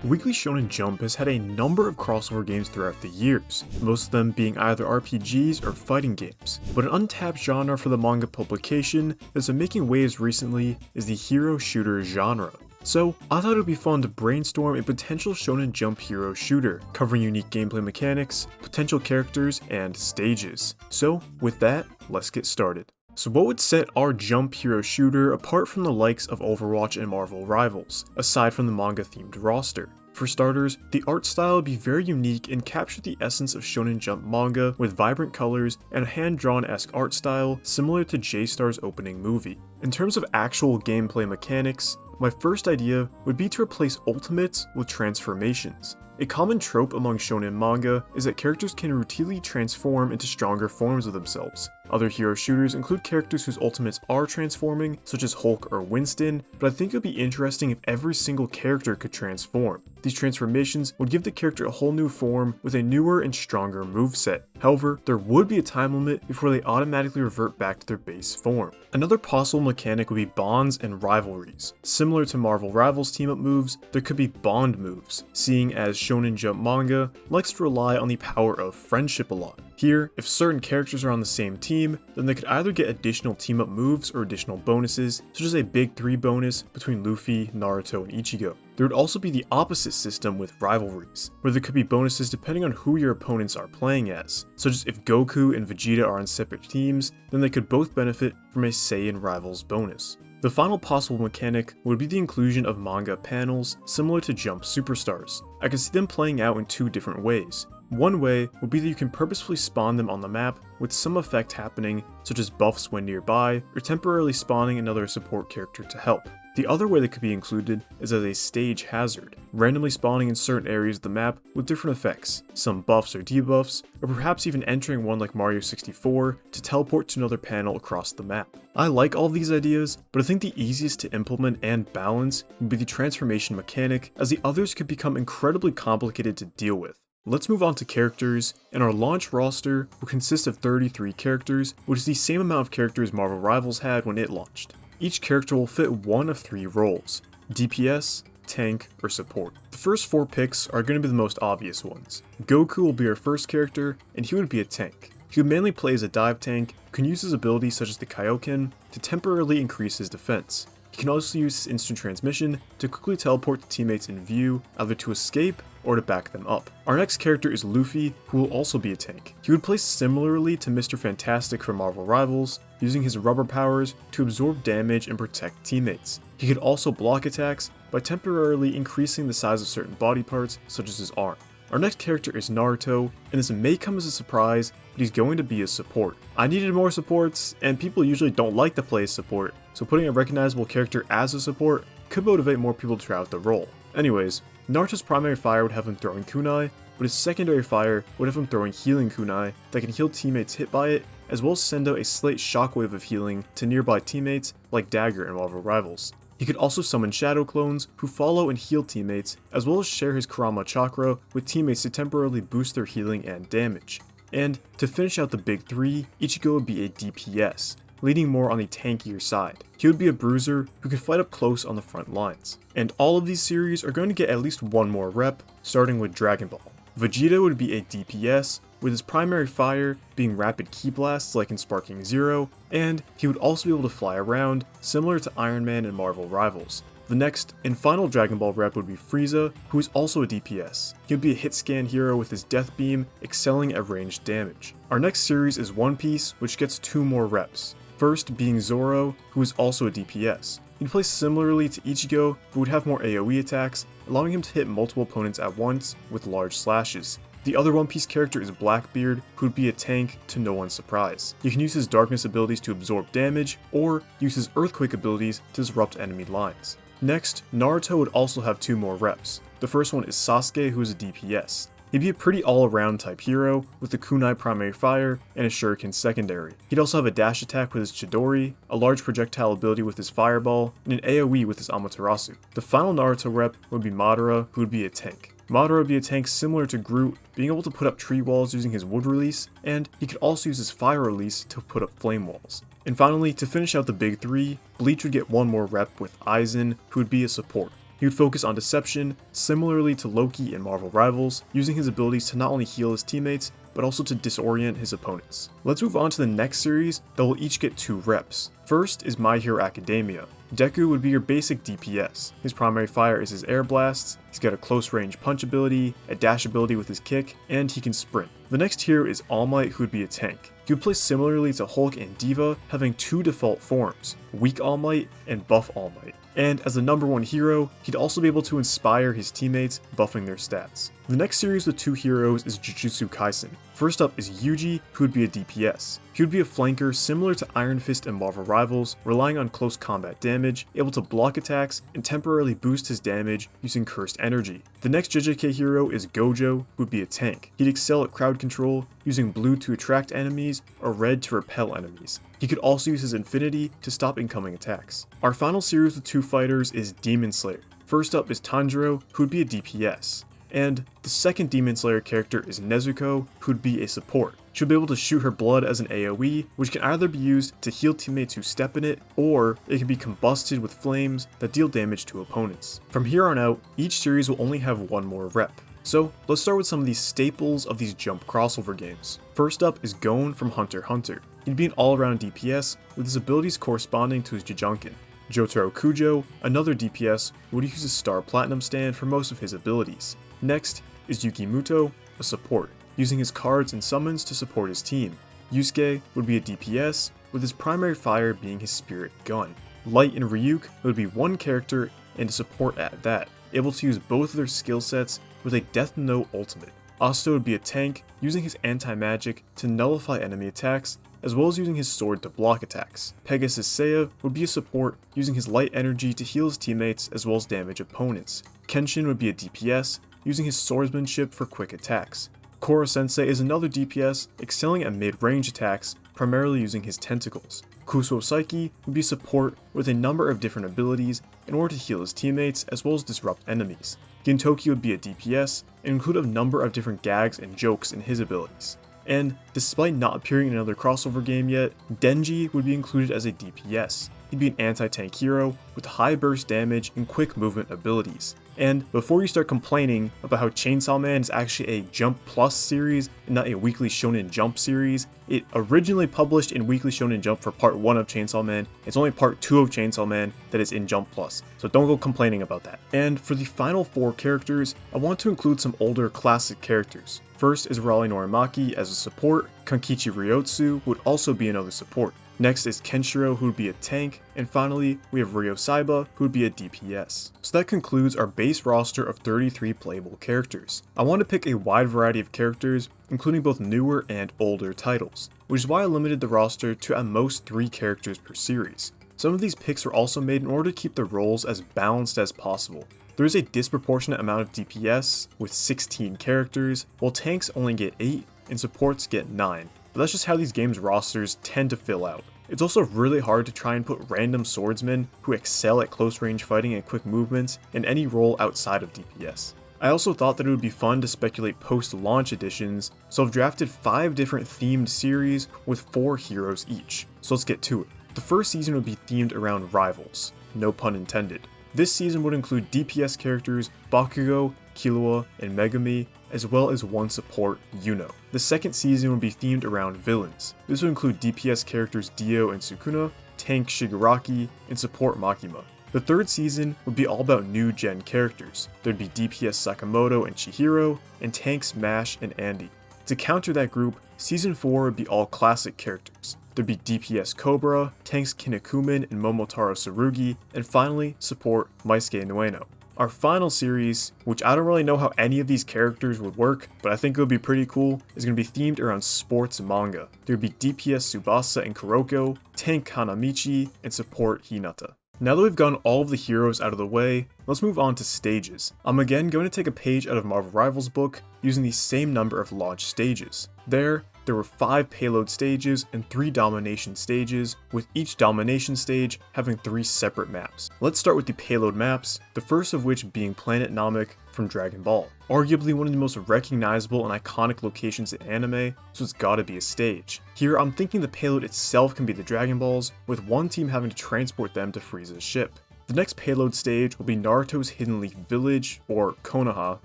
Weekly Shonen Jump has had a number of crossover games throughout the years, most of them being either RPGs or fighting games. But an untapped genre for the manga publication that's been making waves recently is the hero shooter genre. So, I thought it would be fun to brainstorm a potential Shonen Jump hero shooter, covering unique gameplay mechanics, potential characters, and stages. So, with that, let's get started. So what would set our Jump hero shooter apart from the likes of Overwatch and Marvel Rivals, aside from the manga-themed roster? For starters, the art style would be very unique and capture the essence of Shonen Jump manga with vibrant colors and a hand-drawn-esque art style similar to J-Star's opening movie. In terms of actual gameplay mechanics, my first idea would be to replace ultimates with transformations. A common trope among shonen manga is that characters can routinely transform into stronger forms of themselves. Other hero shooters include characters whose ultimates are transforming, such as Hulk or Winston, but I think it would be interesting if every single character could transform. These transformations would give the character a whole new form with a newer and stronger moveset. However, there would be a time limit before they automatically revert back to their base form. Another possible mechanic would be bonds and rivalries. Similar to Marvel Rivals team-up moves, there could be bond moves, seeing as Shonen Jump manga likes to rely on the power of friendship a lot. Here, if certain characters are on the same team, then they could either get additional team-up moves or additional bonuses, such as a Big 3 bonus between Luffy, Naruto, and Ichigo. There would also be the opposite system with rivalries, where there could be bonuses depending on who your opponents are playing as, such as if Goku and Vegeta are on separate teams, then they could both benefit from a Saiyan Rivals bonus. The final possible mechanic would be the inclusion of manga panels similar to Jump Superstars. I can see them playing out in two different ways. One way would be that you can purposefully spawn them on the map with some effect happening, such as buffs when nearby, or temporarily spawning another support character to help. The other way that could be included is as a stage hazard, randomly spawning in certain areas of the map with different effects, some buffs or debuffs, or perhaps even entering one like Mario 64 to teleport to another panel across the map. I like all these ideas, but I think the easiest to implement and balance would be the transformation mechanic, as the others could become incredibly complicated to deal with. Let's move on to characters, and our launch roster will consist of 33 characters, which is the same amount of characters Marvel Rivals had when it launched. Each character will fit one of three roles: DPS, tank, or support. The first four picks are going to be the most obvious ones. Goku will be our first character, and he would be a tank. He would mainly play as a dive tank, who can use his abilities such as the Kaioken to temporarily increase his defense. He can also use his instant transmission to quickly teleport to teammates in view, either to escape or to back them up. Our next character is Luffy, who will also be a tank. He would play similarly to Mr. Fantastic from Marvel Rivals, using his rubber powers to absorb damage and protect teammates. He could also block attacks by temporarily increasing the size of certain body parts, such as his arm. Our next character is Naruto, and this may come as a surprise, but he's going to be a support. I needed more supports, and people usually don't like to play a support, so putting a recognizable character as a support could motivate more people to try out the role. Anyways, Naruto's primary fire would have him throwing kunai, but his secondary fire would have him throwing healing kunai that can heal teammates hit by it, as well as send out a slight shockwave of healing to nearby teammates like Dagger and Marvel Rivals. He could also summon shadow clones who follow and heal teammates, as well as share his Kurama chakra with teammates to temporarily boost their healing and damage. And to finish out the big three, Ichigo would be a DPS, leaning more on the tankier side. He would be a bruiser who could fight up close on the front lines. And all of these series are going to get at least one more rep, starting with Dragon Ball. Vegeta would be a DPS, with his primary fire being rapid ki blasts like in Sparking Zero, and he would also be able to fly around, similar to Iron Man and Marvel Rivals. The next and final Dragon Ball rep would be Frieza, who is also a DPS. He would be a hit scan hero with his Death Beam, excelling at ranged damage. Our next series is One Piece, which gets two more reps. First being Zoro, who is also a DPS. He'd play similarly to Ichigo, but would have more AoE attacks, allowing him to hit multiple opponents at once with large slashes. The other One Piece character is Blackbeard, who would be a tank to no one's surprise. He can use his darkness abilities to absorb damage, or use his earthquake abilities to disrupt enemy lines. Next, Naruto would also have two more reps. The first one is Sasuke, who is a DPS. He'd be a pretty all-around type hero, with the kunai primary fire and a shuriken secondary. He'd also have a dash attack with his Chidori, a large projectile ability with his fireball, and an AoE with his Amaterasu. The final Naruto rep would be Madara, who would be a tank. Madara would be a tank similar to Groot, being able to put up tree walls using his wood release, and he could also use his fire release to put up flame walls. And finally, to finish out the big three, Bleach would get one more rep with Aizen, who would be a support. He He would focus on deception, similarly to Loki in Marvel Rivals, using his abilities to not only heal his teammates, but also to disorient his opponents. Let's move on to the next series that will each get 2 reps. First is My Hero Academia. Deku would be your basic DPS. His primary fire is his air blasts, he's got a close range punch ability, a dash ability with his kick, and he can sprint. The next hero is All Might, who would be a tank. He would play similarly to Hulk and Diva, having 2 default forms, Weak All Might and Buff All Might. And as the number 1 hero, he'd also be able to inspire his teammates, buffing their stats. The next series with 2 heroes is Jujutsu Kaisen. First up is Yuji, who would be a DPS. He would be a flanker similar to Iron Fist and Marvel Rivals, relying on close combat damage, able to block attacks, and temporarily boost his damage using cursed energy. The next JJK hero is Gojo, who would be a tank. He'd excel at crowd control, using blue to attract enemies, or red to repel enemies. He could also use his Infinity to stop incoming attacks. Our final series with 2 fighters is Demon Slayer. First up is Tanjiro, who would be a DPS. And the second Demon Slayer character is Nezuko, who would be a support. She'll be able to shoot her blood as an AoE, which can either be used to heal teammates who step in it, or it can be combusted with flames that deal damage to opponents. From here on out, each series will only have 1 more rep. So let's start with some of these staples of these Jump crossover games. First up is Gon from Hunter x Hunter. He'd be an all-around DPS with his abilities corresponding to his Jujunkin. Jotaro Kujo, another DPS, would use his Star Platinum stand for most of his abilities. Next is Yukimuto, a support, using his cards and summons to support his team. Yusuke would be a DPS, with his primary fire being his spirit gun. Light and Ryuk would be 1 character and a support at that, able to use both of their skill sets with a Death Note ultimate. Asta would be a tank, using his anti-magic to nullify enemy attacks, as well as using his sword to block attacks. Pegasus Seiya would be a support, using his light energy to heal his teammates as well as damage opponents. Kenshin would be a DPS, using his swordsmanship for quick attacks. Koro Sensei is another DPS, excelling at mid-range attacks, primarily using his tentacles. Kusuo Saiki would be support with a number of different abilities in order to heal his teammates as well as disrupt enemies. Gintoki would be a DPS and include a number of different gags and jokes in his abilities. And despite not appearing in another crossover game yet, Denji would be included as a DPS. He'd be an anti-tank hero with high burst damage and quick movement abilities. And before you start complaining about how Chainsaw Man is actually a Jump Plus series and not a weekly Shonen Jump series, it originally published in Weekly Shonen Jump for part 1 of Chainsaw Man. It's only part 2 of Chainsaw Man that is in Jump Plus, so don't go complaining about that. And for the final 4 characters, I want to include some older classic characters. First is Raleigh Norimaki as a support. Kankichi Ryotsu would also be another support. Next is Kenshiro, who would be a tank, and finally we have Ryo Saiba, who would be a DPS. So that concludes our base roster of 33 playable characters. I want to pick a wide variety of characters, including both newer and older titles, which is why I limited the roster to at most 3 characters per series. Some of these picks were also made in order to keep the roles as balanced as possible. There is a disproportionate amount of DPS with 16 characters, while tanks only get 8 and supports get 9. But that's just how these games' rosters tend to fill out. It's also really hard to try and put random swordsmen who excel at close range fighting and quick movements in any role outside of DPS. I also thought that it would be fun to speculate post-launch editions, so I've drafted 5 different themed series with 4 heroes each. So let's get to it. The first season would be themed around rivals, no pun intended. This season would include DPS characters Bakugo, Killua, and Megumi, as well as 1 support, Yuno. The second season would be themed around villains. This would include DPS characters Dio and Sukuna, tank Shigaraki, and support Makima. The third season would be all about new gen characters. There'd be DPS Sakamoto and Chihiro, and tanks Mash and Andy. To counter that group, season 4 would be all classic characters. There'd be DPS Cobra, tanks Kinnikuman and Momotaro Tsurugi, and finally, support Maisuke Nueno. Our final series, which I don't really know how any of these characters would work, but I think it would be pretty cool, is going to be themed around sports manga. There would be DPS Tsubasa and Kuroko, tank Hanamichi, and support Hinata. Now that we've gotten all of the heroes out of the way, let's move on to stages. I'm again going to take a page out of Marvel Rivals book using the same number of launch stages. There were 5 payload stages and 3 domination stages, with each domination stage having 3 separate maps. Let's start with the payload maps, the first of which being Planet Namek from Dragon Ball. Arguably one of the most recognizable and iconic locations in anime, so it's gotta be a stage. Here I'm thinking the payload itself can be the Dragon Balls, with one team having to transport them to Frieza's ship. The next payload stage will be Naruto's Hidden Leaf Village, or Konoha,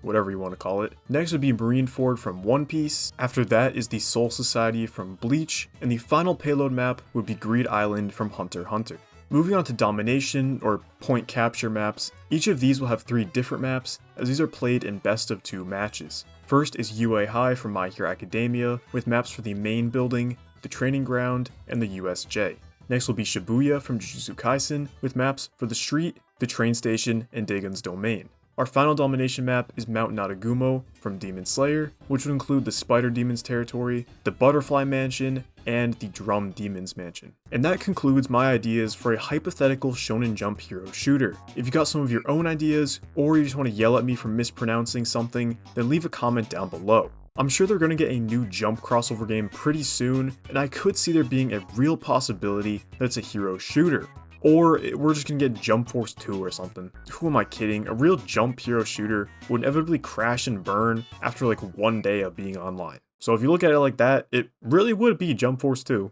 whatever you want to call it. Next would be Marineford from One Piece. After that is the Soul Society from Bleach, and the final payload map would be Greed Island from Hunter x Hunter. Moving on to domination, or point capture maps, each of these will have 3 different maps, as these are played in best of 2 matches. First is UA High from My Hero Academia, with maps for the main building, the training ground, and the USJ. Next will be Shibuya from Jujutsu Kaisen, with maps for the street, the train station, and Dagon's domain. Our final domination map is Mount Nadagumo from Demon Slayer, which would include the Spider Demon's territory, the Butterfly Mansion, and the Drum Demon's Mansion. And that concludes my ideas for a hypothetical Shonen Jump hero shooter. If you got some of your own ideas, or you just want to yell at me for mispronouncing something, then leave a comment down below. I'm sure they're going to get a new Jump crossover game pretty soon, and I could see there being a real possibility that it's a hero shooter. Or we're just going to get Jump Force 2 or something. Who am I kidding? A real Jump hero shooter would inevitably crash and burn after like 1 day of being online. So if you look at it like that, it really would be Jump Force 2.